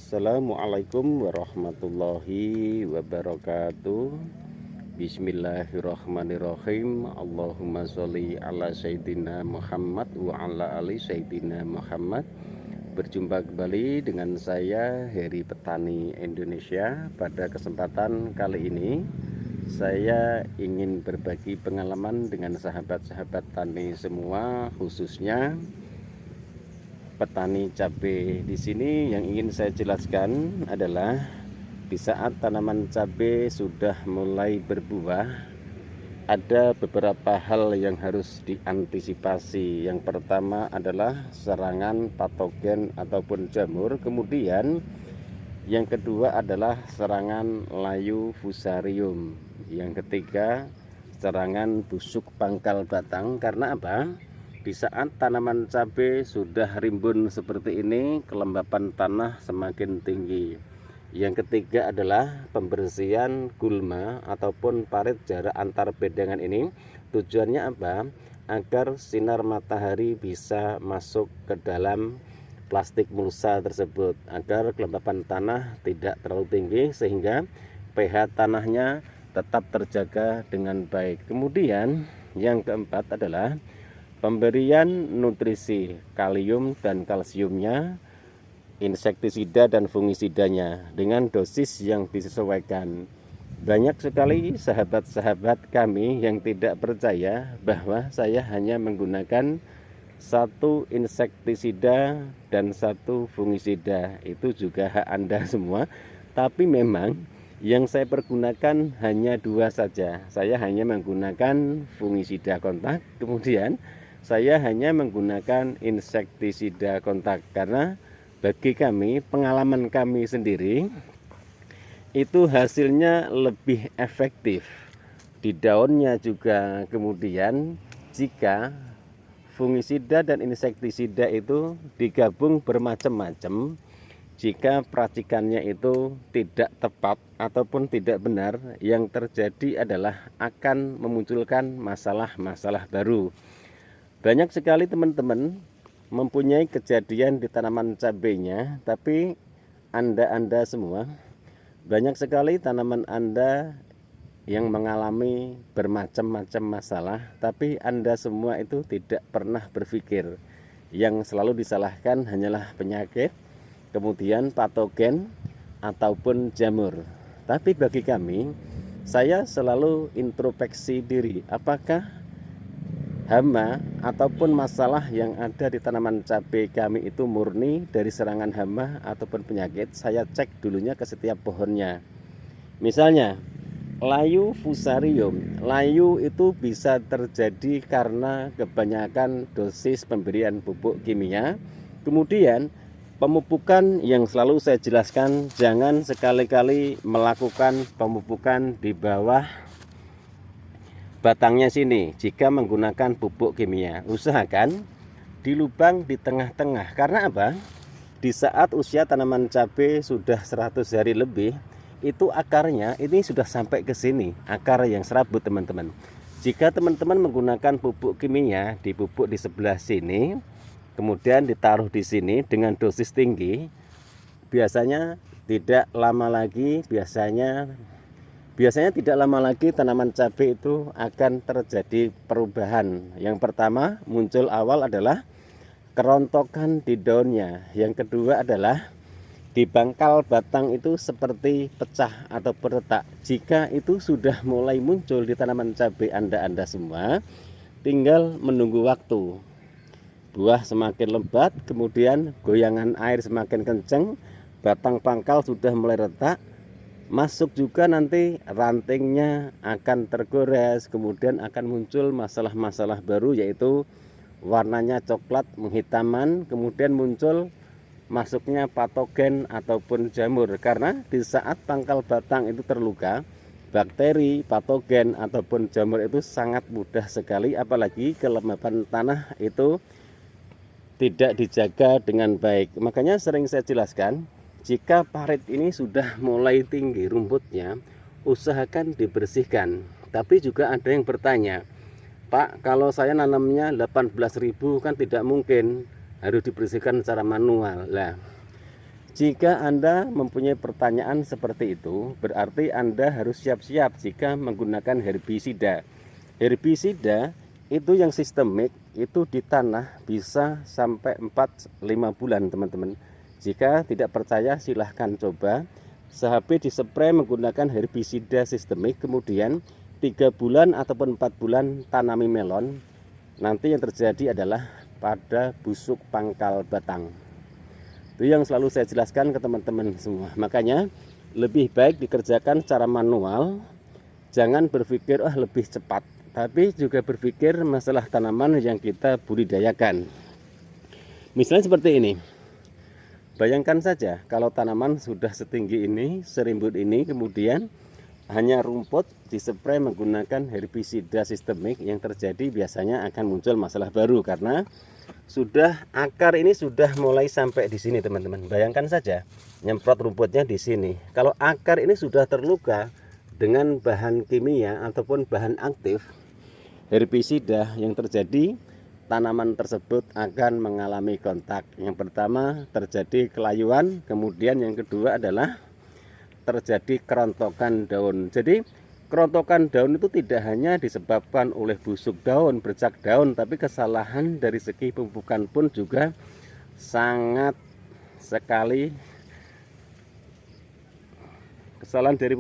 Assalamualaikum warahmatullahi wabarakatuh. Bismillahirrahmanirrahim. Allahumma sholli ala sayyidina Muhammad wa ala ali sayyidina Muhammad. Berjumpa kembali dengan saya Heri Petani Indonesia. Pada kesempatan kali ini saya ingin berbagi pengalaman dengan sahabat-sahabat tani semua, khususnya petani cabai. Di sini yang ingin saya jelaskan adalah di saat tanaman cabai sudah mulai berbuah, ada beberapa hal yang harus diantisipasi. Yang pertama adalah serangan patogen ataupun jamur. Kemudian yang kedua adalah serangan layu fusarium. Yang ketiga serangan busuk pangkal batang. Karena apa? Di saat tanaman cabai sudah rimbun seperti ini, kelembapan tanah semakin tinggi. Yang ketiga adalah pembersihan gulma ataupun parit jarak antar bedengan ini. Tujuannya apa? Agar sinar matahari bisa masuk ke dalam plastik mulsa tersebut, agar kelembapan tanah tidak terlalu tinggi sehingga pH tanahnya tetap terjaga dengan baik. Kemudian yang keempat adalah pemberian nutrisi kalium dan kalsiumnya, insektisida dan fungisidanya dengan dosis yang disesuaikan. Banyak sekali sahabat-sahabat kami yang tidak percaya bahwa saya hanya menggunakan satu insektisida dan satu fungisida. Itu juga hak Anda semua. Tapi memang yang saya pergunakan hanya dua saja. Saya hanya menggunakan fungisida kontak, kemudian saya hanya menggunakan insektisida kontak. Karena bagi kami, pengalaman kami sendiri, itu hasilnya lebih efektif. Di daunnya juga. Kemudian jika fungisida dan insektisida itu digabung bermacam-macam, jika peracikannya itu tidak tepat ataupun tidak benar, yang terjadi adalah akan memunculkan masalah-masalah baru. Banyak sekali teman-teman mempunyai kejadian di tanaman cabainya, tapi Anda semua, banyak sekali tanaman Anda yang mengalami bermacam-macam masalah, tapi Anda semua itu tidak pernah berpikir. Yang selalu disalahkan hanyalah penyakit, kemudian patogen ataupun jamur. Tapi bagi kami, saya selalu introspeksi diri, apakah hama ataupun masalah yang ada di tanaman cabai kami itu murni dari serangan hama ataupun penyakit. Saya cek dulunya ke setiap pohonnya. Misalnya layu fusarium, layu itu bisa terjadi karena kebanyakan dosis pemberian pupuk kimia. Kemudian pemupukan yang selalu saya jelaskan, jangan sekali-kali melakukan pemupukan di bawah batangnya sini. Jika menggunakan pupuk kimia, usahakan di lubang di tengah-tengah. Karena apa? Di saat usia tanaman cabai sudah 100 hari lebih, itu akarnya ini sudah sampai ke sini, akar yang serabut teman-teman. Jika teman-teman menggunakan pupuk kimia, dipupuk di sebelah sini, kemudian ditaruh di sini dengan dosis tinggi, biasanya tidak lama lagi, biasanya tidak lama lagi tanaman cabai itu akan terjadi perubahan. Yang pertama muncul awal adalah kerontokan di daunnya. Yang kedua adalah di pangkal batang itu seperti pecah atau retak. Jika itu sudah mulai muncul di tanaman cabai Anda semua, tinggal menunggu waktu. Buah semakin lebat, kemudian goyangan air semakin kencang, batang pangkal sudah mulai retak. Masuk juga nanti rantingnya akan tergores, kemudian akan muncul masalah-masalah baru, yaitu warnanya coklat menghitaman, kemudian muncul masuknya patogen ataupun jamur. Karena di saat pangkal batang itu terluka, bakteri, patogen ataupun jamur itu sangat mudah sekali, apalagi kelembapan tanah itu tidak dijaga dengan baik. Makanya sering saya jelaskan, jika parit ini sudah mulai tinggi rumputnya, usahakan dibersihkan. Tapi juga ada yang bertanya, Pak, kalau saya nanamnya 18.000 kan tidak mungkin, harus dibersihkan secara manual. Lah, Jika Anda mempunyai pertanyaan seperti itu, berarti Anda harus siap-siap jika menggunakan herbisida. Herbisida itu yang sistemik, itu di tanah bisa sampai 4-5 bulan teman-teman. Jika tidak percaya silahkan coba. Sehabis dispray menggunakan herbisida sistemik, kemudian 3 bulan ataupun 4 bulan tanami melon. Nanti yang terjadi adalah pada busuk pangkal batang. Itu yang selalu saya jelaskan ke teman-teman semua. Makanya lebih baik dikerjakan secara manual. Jangan berpikir lebih cepat, tapi juga berpikir masalah tanaman yang kita budidayakan. Misalnya seperti ini. Bayangkan saja kalau tanaman sudah setinggi ini, serimbun ini, kemudian hanya rumput dispray menggunakan herbisida sistemik, yang terjadi biasanya akan muncul masalah baru karena sudah akar ini sudah mulai sampai di sini teman-teman. Bayangkan saja nyemprot rumputnya di sini. Kalau akar ini sudah terluka dengan bahan kimia ataupun bahan aktif herbisida, yang terjadi tanaman tersebut akan mengalami kontak. Yang pertama terjadi kelayuan, kemudian yang kedua adalah terjadi kerontokan daun. Jadi kerontokan daun itu tidak hanya disebabkan oleh busuk daun, bercak daun, tapi kesalahan dari segi pemupukan pun juga sangat sekali. Kesalahan dari